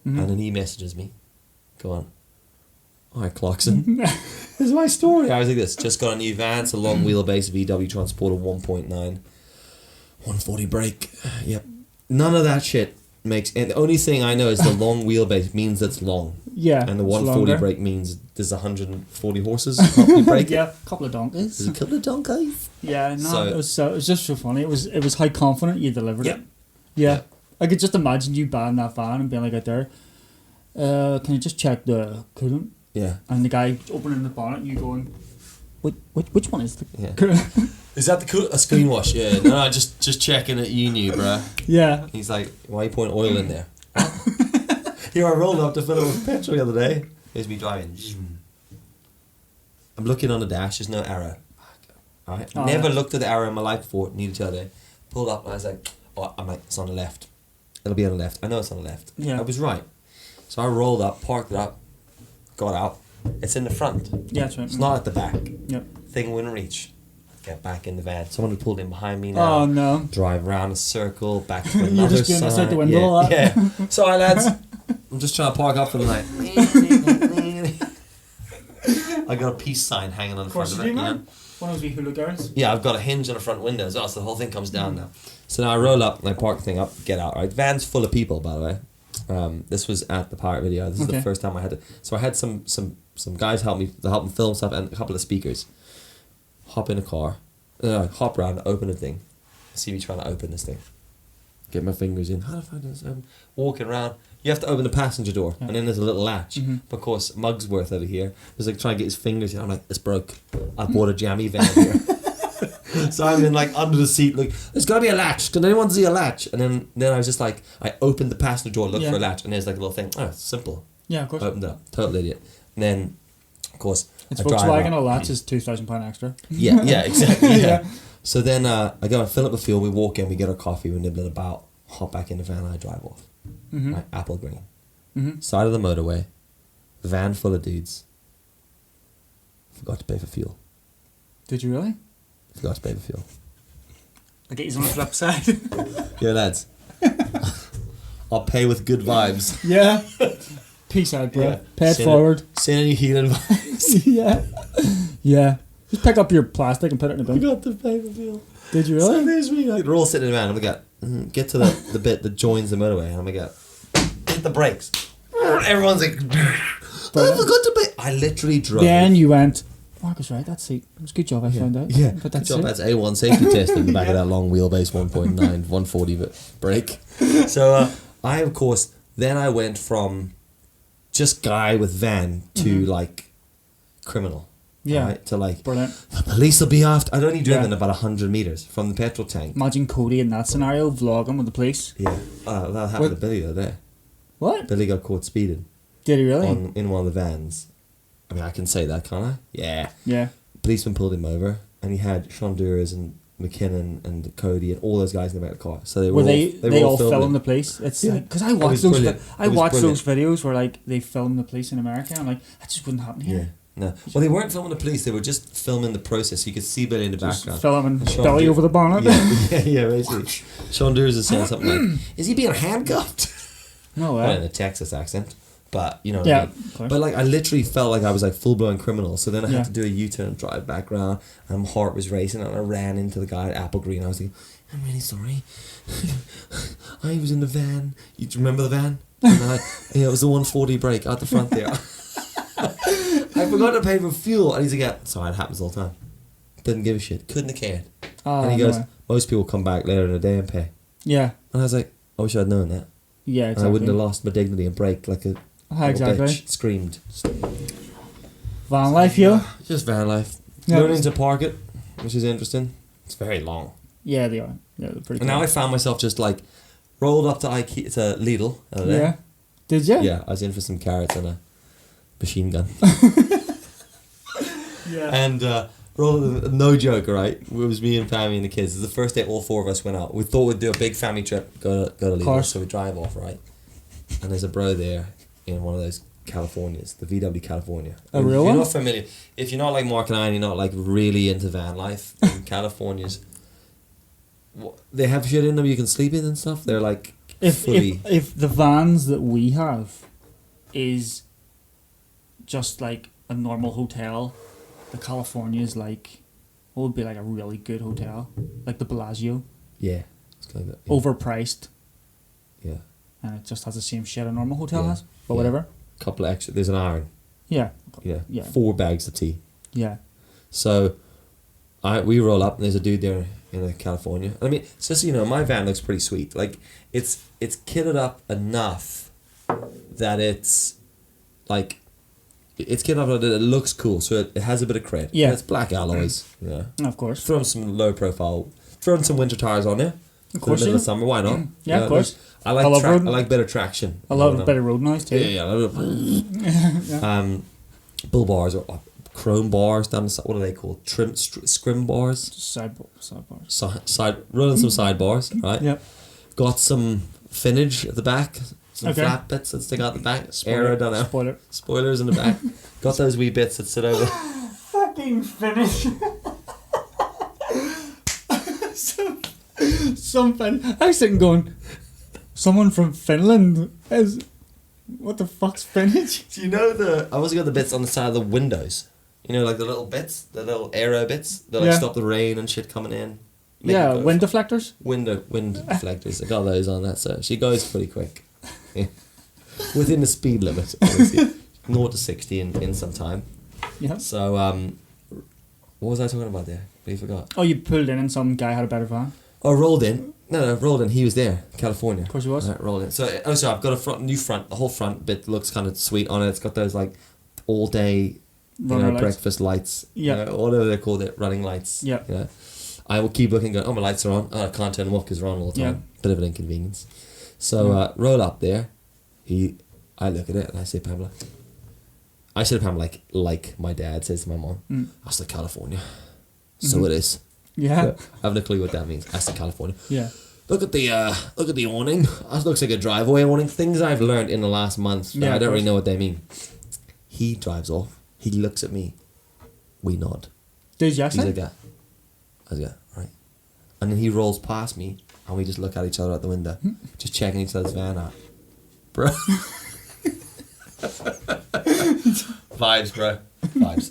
And then he messages me. Go on. All right, Clarkson. This is my story. I was like this. Just got a new van. It's a long wheelbase VW Transporter 1.9. 140 brake. Yep. None of that shit makes... And the only thing I know is the long wheelbase means it's long. Yeah. And the 140 brake means there's 140 horses. Help brake. Yeah, a couple of donkeys. There's a couple of donkeys. Yeah, no, it was just so funny. It was how confident you delivered it. Yeah. I could just imagine you buying that van and being like out there, can you just check the coolant? Yeah. And the guy opening the bonnet and you going, which one is the coolant? Is that the coolant? A screen wash? Yeah. No, just checking it. You knew, bruh. Yeah. He's like, why are you pouring oil in there? Here, I rolled up to fill it with petrol the other day. Here's me driving. I'm looking on the dash. There's no arrow. Alright. Never looked at the arrow in my life before. Needed to today. Pulled up and I was like, I'm like, it's on the left. It'll be on the left. I know it's on the left. Yeah. I was right. So I rolled up, parked it up, got out. It's in the front. Yeah, that's right. It's not at the back. Yep. Thing wouldn't reach. Get back in the van. Someone had pulled in behind me now. Oh no. Drive around a circle, back to another You're just doing this out the window. Yeah. Sorry lads. I'm just trying to park up for the night. I got a peace sign hanging on the front of it. One of those wee hula girls. Yeah, I've got a hinge on the front window as well, so the whole thing comes down now. So now I roll up and I park the thing up, get out, right? Van's full of people, by the way. This was at the pirate video. This is the first time I had to. So I had some guys help me film stuff and a couple of speakers. Hop in a car, hop around, open a thing. See me trying to open this thing. Get my fingers in. How do I find this? Walking around. You have to open the passenger door, and then there's a little latch. But of course, Mugsworth over here was like trying to get his fingers in. I'm like, it's broke. I bought a jammy van here. So I'm in like under the seat, like, there's gotta be a latch. Can anyone see a latch? And then I was just like, I opened the passenger door, looked for a latch, and there's like a little thing. Oh, it's simple. Yeah, of course. Opened it up. Total idiot. And then, of course, it's Volkswagen. A latch is £2,000 extra. Yeah, exactly. Yeah. So then I go and fill up the fuel. We walk in, we get our coffee, we nibble it about, hop back in the van, and I drive off. Right, apple green. Side of the motorway, van full of dudes. Forgot to pay for fuel. Did you really? Forgot to pay for fuel. I get you on the flip side. Yeah, lads. I'll pay with good vibes. Yeah. Peace out, bro. Yeah. Pay it forward. Send any healing vibes. Yeah. Just pick up your plastic and put it in the bin. Forgot to pay for fuel. Did you really? So there's me, like, they're all sitting in the van. I'm like, get to the bit that joins the motorway, and I'm like, hit the brakes. Everyone's like, I forgot to pay. I literally drove. Then you went, Marcus, right, that's it. It was a good job I found out. Yeah, but that's good job. That's A1 safety test in the back of that long wheelbase 1.9, 140 brake. So I, of course, then I went from just guy with van to like criminal. Yeah. Right? To like, brilliant. The police will be after. I'd only driven about 100 metres from the petrol tank. Imagine Cody in that scenario vlogging with the police. Yeah. That happened to Billy the other day. What? Billy got caught speeding. Did he really? In one of the vans. I mean, I can say that, can't I? Yeah. Yeah. Policeman pulled him over, and he had Sean Dures and McKinnon and Cody and all those guys in the back of the car. So they were all filming the police. It's because I watched those videos where like they film the police in America. I'm like, that just wouldn't happen here. Yeah. No. Well, they weren't filming the police. They were just filming the process. You could see Billy in the background. Filming Billy over the bonnet. Yeah, basically. Sean Dures is saying something like, "Is he being handcuffed?" No way. In a Texas accent. But you know what I Yeah, mean? of course. But like I literally felt like I was like full blown criminal. So then I Yeah. had to do a U-turn and drive back around, and my heart was racing, and I ran into the guy at Apple Green. I was like, I'm really sorry. I was in the van. You remember the van? And it was the 140 brake out the front there. I forgot to pay for fuel, and he's like, yeah, sorry, it happens all the time. Didn't give a shit. Couldn't have cared. And he no goes, way. most people come back later in the day and pay. Yeah. And I was like, I wish I'd known that. Yeah, And exactly. I wouldn't have lost my dignity and braked like a little exactly. bitch. Screamed. Van life, yo. Just van life. Yeah. Learning to park it, which is interesting. It's very long. Yeah, they are. Yeah, they're pretty And now I found myself just like rolled up to to Lidl. the other day. Yeah. Did you? Yeah, I was in for some carrots and a machine gun. Yeah. And no joke, right? It was me and family and the kids. It was the first day all four of us went out. We thought we'd do a big family trip, go to Lidl. Course. So we drive off, right? And there's a bro there in one of those Californias, the VW California. A real If one? you're not familiar, if you're not like Mark and I, and you're not like really into van life, in Californias, they have shit in them you can sleep in and stuff. They're like fully. If the vans that we have is just like a normal hotel, the California is like, what would be like a really good hotel, like the Bellagio, Yeah, it's kind of yeah. overpriced, Yeah, and it just has the same shit a normal hotel Yeah. has, but Yeah. whatever. couple of extra. There's an iron. Yeah. Yeah, Yeah. 4 bags of tea. Yeah. So, we roll up and there's a dude there in California. I mean, it's just, you know, my van looks pretty sweet. Like it's kitted up enough that it's like it's kitted up that it looks cool. So it has a bit of cred. Yeah. And it's black alloys. Yeah. Of course. Throwing some low profile. Throwing some winter tires on there. Of course. In the middle Yeah. of summer. Why not? Yeah, of course. I like I love road- I like better traction. I love a bit of road noise too. Yeah, yeah. Bull bars or chrome bars down the side. What are they called? Scrim bars. Sidebars. Side rolling some sidebars, right? Yep. Got some finnage at the back, some Okay. flat bits that stick out the back. Aero down there. Spoiler. Spoilers in the back. Got those wee bits that sit over. Fucking finish. Something. I was sitting going, someone from Finland is. What the fuck's Finnish? Do you know I also got the bits on the side of the windows. You know, like the little bits, the little aero bits that like Yeah. stop the rain and shit coming in. Make Yeah, it go. wind deflectors. Wind deflectors. I got those on that, so she goes pretty quick. Yeah. Within the speed limit, obviously. 0 to 60 in some time. Yeah. So, what was I talking about there? We forgot. Oh, you pulled in and some guy had a better van. Oh, rolled in. No, rolled in. He was there, California. Of course he was. Right, rolled in. So, I've got a new front. The whole front bit looks kind of sweet on it. It's got those like all day, Runner lights. breakfast lights. Yeah. Whatever they're called, it running lights. Yeah. You know. I will keep looking, going, oh, my lights are on. Oh, I can't turn them off because they're on all the time. Yeah. Bit of an inconvenience. So, roll up there. I look at it and I say, Pamela. I said to Pamela like my dad says to my mom. That's the California. So it is. Yeah. I have no clue what that means. That's the California. Yeah. Look at the awning. That looks like a driveway awning. Things I've learned in the last month. Yeah, I of don't really course. know what they mean. He drives off. He looks at me. We nod. Did you He's actually? like that. I was like, right. And then he rolls past me, and we just look at each other out the window, just checking each other's van out. Bro. Vibes, bro. Vibes.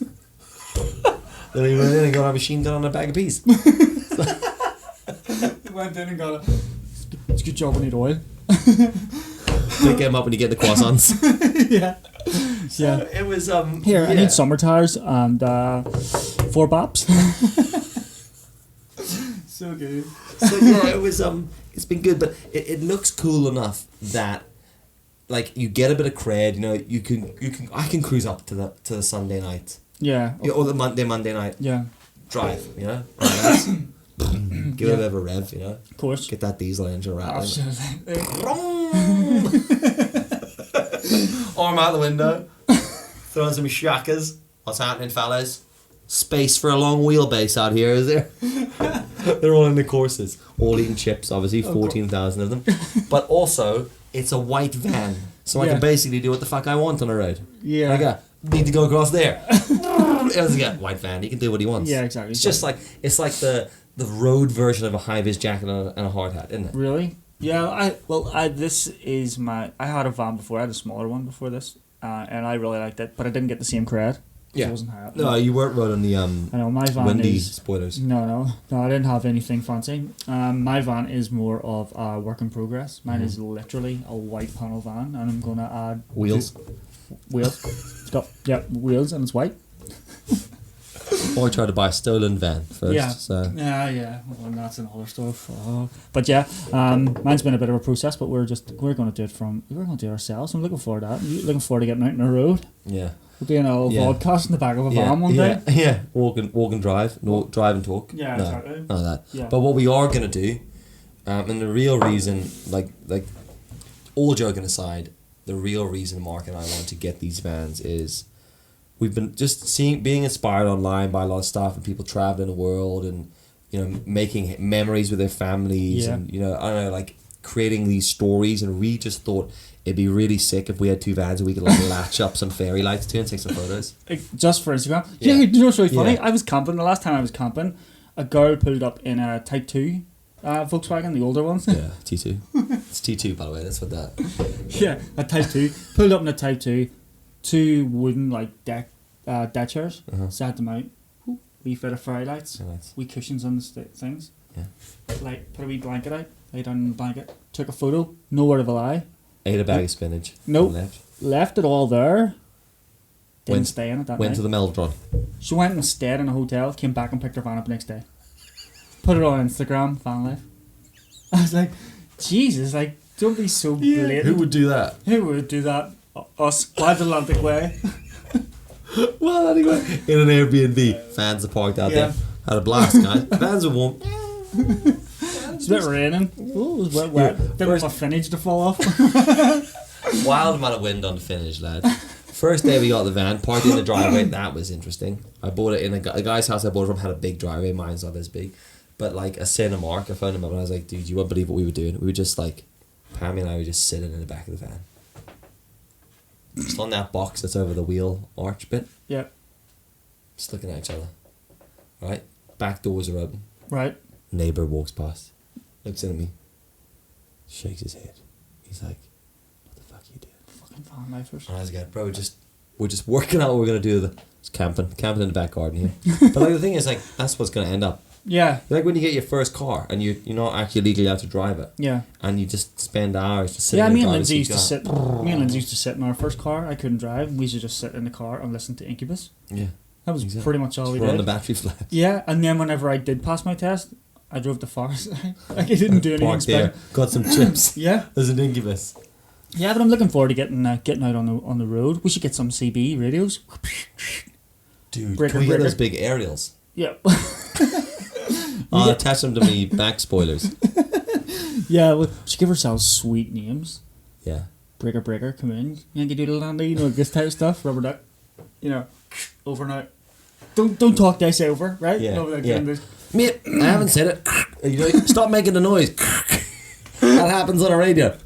Then he went in and got a machine gun on a bag of peas. Went in and got a. It's a good job we need oil. Pick him up when you get the croissants. Yeah. Yeah. It was Here, I yeah. need summer tires and 4 bops. So good. So yeah, it was it's been good, but it looks cool enough that like you get a bit of cred, you know, you can I can cruise up to the Sunday night. Yeah. Or the Monday night Yeah. drive, you know? Nice. Give it a bit of a rev, you know? Of course. Get that diesel engine rattling. Absolutely. Arm out the window. Throwing some shackers. What's happening, fellas? Space for a long wheelbase out here, is there? They're all in the courses. All eating chips, obviously, 14,000 of them. But also, it's a white van. So I Yeah. can basically do what the fuck I want on the road. Yeah. Like, need to go across there. It was like, white van, he can do what he wants. Yeah, exactly. It's just like, it's like the road version of a high-vis jacket and a hard hat, isn't it? Really? Yeah, this is my. I had a van before. I had a smaller one before this, and I really liked it, but I didn't get the same cred. Yeah. It wasn't high up. No, you weren't right on the I know my van windy is. spoilers. No, I didn't have anything fancy. My van is more of a work in progress. Mine is literally a white panel van, and I'm gonna add Wheels. Wheels. It's got wheels, and it's white. Or I tried to buy a stolen van first. Yeah. So. Yeah. Well, that's another stuff. But yeah, mine's been a bit of a process, but we're going to do it ourselves. I'm looking forward to that. Looking forward to getting out on the road. Yeah. We're doing a vodcast in the back of a van one day. Yeah. Walk and drive. No, drive and talk. Yeah, no, exactly. None of that. Yeah. But what we are going to do, and the real reason, like all joking aside, the real reason Mark and I want to get these vans is we've been just being inspired online by a lot of stuff and people traveling the world and, you know, making memories with their families and, you know, I don't know, like creating these stories, and we just thought it'd be really sick if we had two vans and we could like latch up some fairy lights to and take some photos. Just for Instagram. Yeah, you know what's really funny? Yeah. I was camping, the last time I was camping, a girl pulled up in a Type 2 Volkswagen, the older ones. Yeah, T2. It's T2, by the way, that's what that. Yeah, a Type 2. Pulled up in a Type 2, two wooden like deck chairs, sat them out, wee bit of fairy lights, wee cushions on the things. Yeah. Like, put a wee blanket out, lay down in the blanket, took a photo, no word of a lie. Ate a bag of spinach. Nope. Left it all there. Didn't stay in it that night. Went to the Meldron. She went and stayed in a hotel, came back and picked her van up the next day. Put it on Instagram, van life. I was like, Jesus, like, don't be so blatant. Who would do that? Who would do that? Us. Wild Atlantic Way. Well, anyway, in an Airbnb. Fans are parked out there. Had a blast, guys. Fans are warm. It's a bit raining. Oh, it was wet. Didn't want my finish to fall off. Wild amount of wind on the finish, lads. First day we got the van, parked in the driveway. That was interesting. I bought it in a guy's house I bought it from had a big driveway. Mine's not as big. But like a Cinemark, I phoned him up and I was like, dude, you won't believe what we were doing. We were just like, Pammy and I were just sitting in the back of the van. Just on that box that's over the wheel arch bit. Yeah. Just looking at each other. Right? Back doors are open. Right. Neighbour walks past. Looks in at me. Shakes his head. He's like, what the fuck are you doing? Fucking van lifers. And I was like, bro, we're just working out what we're going to do. It's camping in the back garden here. But like the thing is, like, that's what's going to end up. Yeah. Like when you get your first car and you're not actually legally allowed to drive it. Yeah. And you just spend hours just sitting Yeah, in the me and car Lindsay used to sit. Me and Lindsay used to sit in our first car. I couldn't drive. We used to just sit in the car and listen to Incubus. Yeah. That was pretty much all we did. On the battery flat. Yeah, and then whenever I did pass my test, I drove to Forest. Like I didn't do anything Parked there, got some chips. Yeah. There's an Incubus. Yeah, but I'm looking forward to getting out on the road. We should get some CB radios. Dude, breaker, can we get breaker. those big aerials? Yeah. I'll attach them to me back spoilers. Yeah, we should give ourselves sweet names. Yeah. Breaker, come in. Yankee Doodle Dandy, you know, this type of stuff. Rubber duck. You know, overnight. Don't talk this over, right? Yeah. No, like, Yeah. Mate, I haven't said it. You know, stop making the noise. That happens on a radio.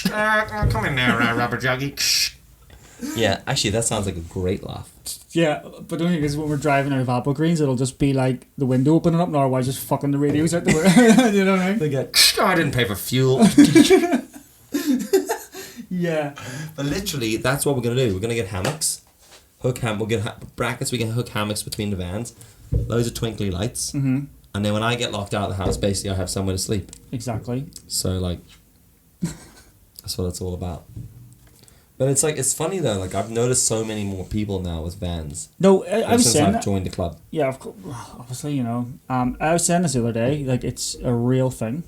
Come in there, rubber juggy. Yeah, actually, that sounds like a great laugh. Yeah, but the only thing is when we're driving out of Apple Greens, it'll just be like the window opening up and our wives just fucking the radios out the window. You know what I mean? They get, I didn't pay for fuel. Yeah. But literally, that's what we're going to do. We're going to get hammocks. We'll get brackets, we can hook hammocks between the vans. Loads of twinkly lights. Mm-hmm. And then when I get locked out of the house, basically I have somewhere to sleep. Exactly. So, like, that's what it's all about. But it's like, it's funny though, like, I've noticed so many more people now with vans. No, I was since saying I've that, joined the club. yeah, of course, obviously, you know. I was saying this the other day, like, it's a real thing.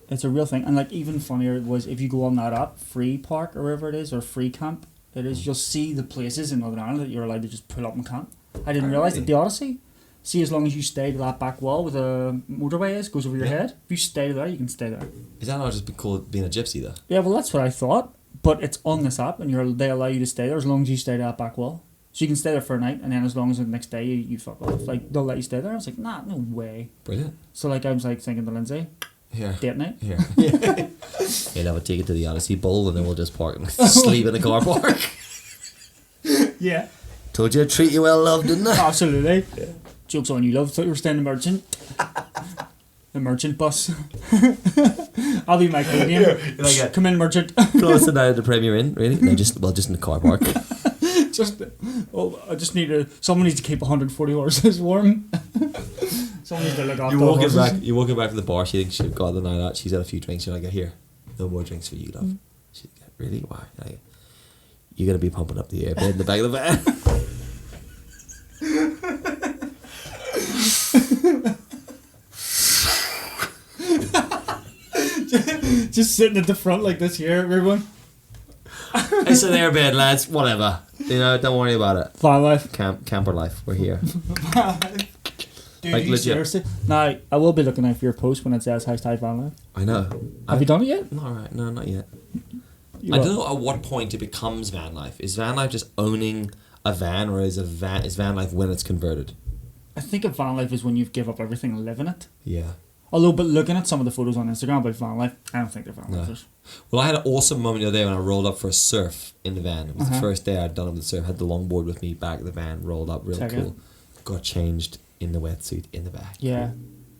It's a real thing. And, like, even funnier was if you go on that app, Free Park or wherever it is, or Free Camp, it is, you'll see the places in Northern Ireland that you're allowed to just pull up and camp. I didn't realise that the Odyssey, see, as long as you stay to that back wall where the motorway is, goes over your head, if you stay there, you can stay there. Is that not just called being a gypsy though? Yeah, well, that's what I thought. But it's on this app, and they allow you to stay there as long as you stay to that back wall. So you can stay there for a night, and then as long as the next day you fuck off, like they'll let you stay there. I was like, nah, no way. Brilliant. So like I was like thinking to Lindsay, date night. Yeah. You'll have a ticket to the Odyssey Bowl, and then we'll just park and sleep in the car park. Yeah. Told you I'd treat you well, love, didn't I? Absolutely. Yeah. Joke's on you, love. Thought you were staying in the merchant. The merchant bus. I'll be Mike William. Like Come in, merchant. closing down the Premier Inn, really? No, just in the car park. I just need to. Someone needs to keep 140 horses warm. Someone needs to look after You're walking horses. back. You're walking back to the bar. She thinks she's got the night out. She's had a few drinks. You're like, here, no more drinks for you, love. She's like, really? Why? Like, you're gonna be pumping up the airbed in the back of the van. Just sitting at the front like this here, everyone. It's an airbed, lads. Whatever. You know, don't worry about it. Van life. Camper life. We're here. Dude, Like, you legit. seriously? Now, I will be looking out for your post when it says hashtag van life. I know. Have you done it yet? All right. No, not yet. You I what? don't know at what point it becomes van life. Is van life just owning a van, or is van life when it's converted? I think a van life is when you've give up everything and live in it. Yeah. Although, but looking at some of the photos on Instagram about van life, I don't think they're van No. lifers. Well, I had an awesome moment the other day when I rolled up for a surf in the van. It was the Uh-huh. first day I'd done it with the surf. Had the longboard with me, back of the van, rolled up, real Check cool. it. Got changed in the wetsuit in the back. Yeah,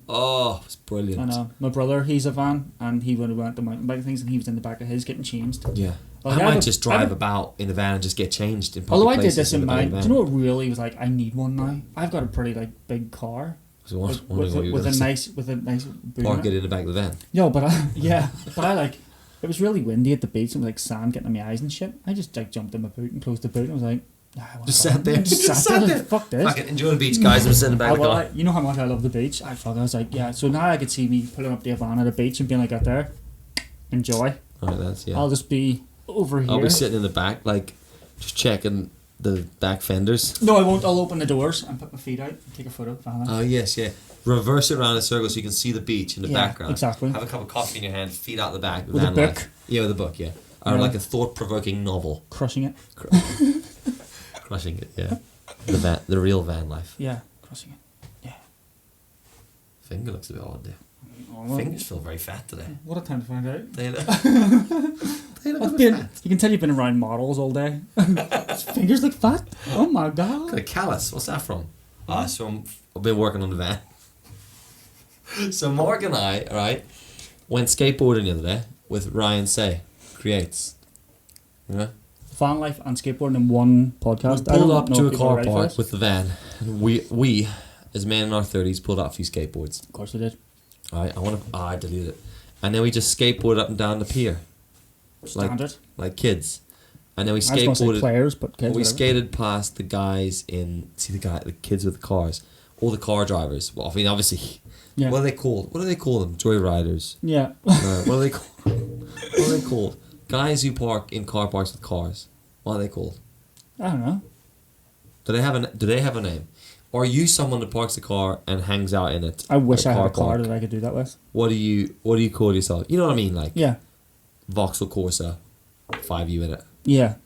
Oh, it was brilliant. I know. My brother, he's a van, and he went to mountain bike things, and he was in the back of his getting changed. Yeah. Like, I I might have a- just I have drive a- about in the van and just get changed in public Although I did places this in the back my, of the do van. you know what really was like? I need one now. I've got a pretty like big car I was with, wondering what you were with gonna a say. nice boot Park in it in the back of the van. No, but I like. It was really windy at the beach and like sand getting in my eyes and shit. I just like jumped in my boot and closed the boot and I was like, I wanna Just go sat home. there. Just Just sat sat there. there. Fuck this. Fucking enjoy the beach, guys. I'm sitting in the back of the car. You know how much I love the beach. I was like, yeah. So now I could see me pulling up the van at the beach and being like, out there, enjoy. Alright, that's, yeah. I'll just be over here. I'll be sitting in the back, like, just checking the back fenders. No, I won't. I'll open the doors and put my feet out and take a photo. Van life. Oh, yes, yeah. Reverse it around in a circle so you can see the beach in the Yeah, background. exactly. Have a cup of coffee in your hand, feet out the back. With a van book. life. Yeah, with a book, yeah. Or Yeah. like a thought-provoking novel. Crushing it. Crushing it, yeah. The real van life. Yeah, crushing it. Yeah. Finger looks a bit odd there. Oh, well, Fingers feel very fat today. what a time to find out. They look, they look a I've bit been, fat. you can tell you've been around models all day. His fingers look fat. Oh my god. Got a callus. What's that from? So I've been working on the van. So Mark and I, right, went skateboarding the other day with Ryan Say Creates. Yeah. Fan life and skateboarding in one We podcast. pulled up to a people are car ready for park this. with the van. And we, as men in our 30s, pulled out a few skateboards. Of course we did. Alright, I deleted it. And then we just skateboarded up and down the pier. Standard. Like kids. And then we I was going to say skateboarded. players, but kids. We whatever. skated past the guys the kids with the cars, all the car drivers. Well, I mean, obviously, Yeah. what are they called? What do they call them? Joyriders. Yeah. No, what are they called? What are they called? Guys who park in car parks with cars. What are they called? I don't know. Do they have a name? Or are you someone that parks a car and hangs out in it? I wish at I had a car car park? that I could do that with. What do you call yourself? You know what I mean? Like Yeah. Vauxhall Corsa, 5U in it. Yeah.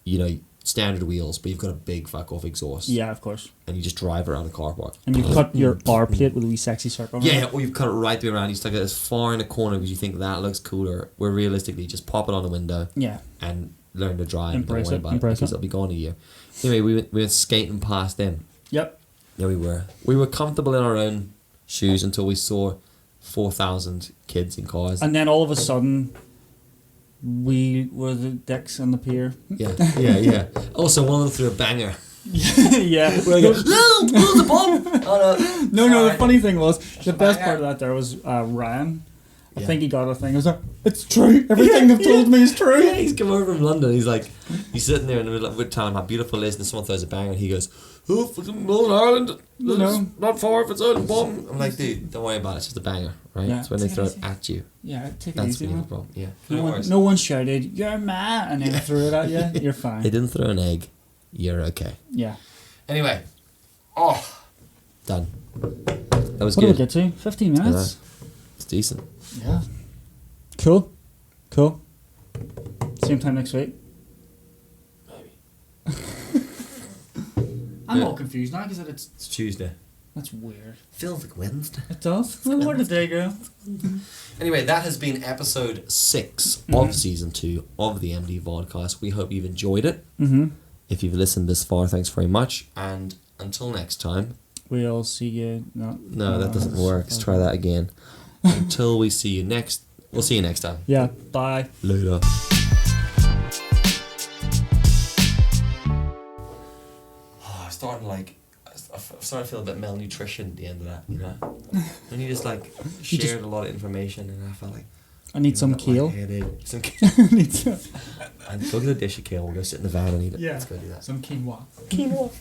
You know, standard wheels, but you've got a big fuck off exhaust. Yeah, of course. And you just drive around a car park. And you cut your R plate with a wee sexy circle. on it. Yeah, or you've cut it right the way around. You stuck it as far in the corner because you think that looks cooler. Where realistically, just pop it on the window Yeah. and learn to drive. Embrace and it, don't worry about embrace it because it. it'll be gone in a year. Anyway, we went skating past them. Yep. Yeah, we were. We were comfortable in our own shoes until we saw 4,000 kids in cars. And then all of a sudden, we were the dicks on the pier. Yeah. Also, one of them threw a banger. Yeah. We're like, no, the bomb. Oh no. No, the Sorry. funny thing was, the best banger. part of that there was Ryan. I Yeah. think he got a thing. I was like, it's true. Everything they've told me is true. Yeah, he's come over from London. He's like, he's sitting there in the middle of, we're telling him how beautiful it is, and someone throws a banger, and he goes, "Oh, fucking Northern Ireland, No. not far if it's out of bomb." I'm like, dude, don't worry about it. It's just a banger, right? Yeah. It's when they throw it at you. Yeah, take it That's easy, when you man. have a problem. Yeah. No one shouted, "You're mad," and then threw it at you. You're fine. They didn't throw an egg. You're okay. Yeah. Anyway, done. That was What did we good. get to? 15 minutes. It's decent. Yeah. Cool. Same time next week. Maybe. I'm Yeah. all confused now because It's Tuesday. that's weird. Feels like Wednesday. It does. Well, where did they go? Anyway, that has been episode 6 Mm-hmm. of season 2 of the MD Vodcast. We hope you've enjoyed it. Mm-hmm. If you've listened this far, thanks very much. And until next time. We'll see you. No, that doesn't work. Let's try that again. Until we see you next We'll see you next time. Yeah. Bye. Later. I'm starting like. I started to feel a bit malnutrition at the end of that, you know. And you just like shared a lot of information, and I felt like I need some kale. Some kale. I need some. And go get a dish of kale. We'll go sit in the van and eat it. Yeah. Let's go do that. Some quinoa. Quinoa.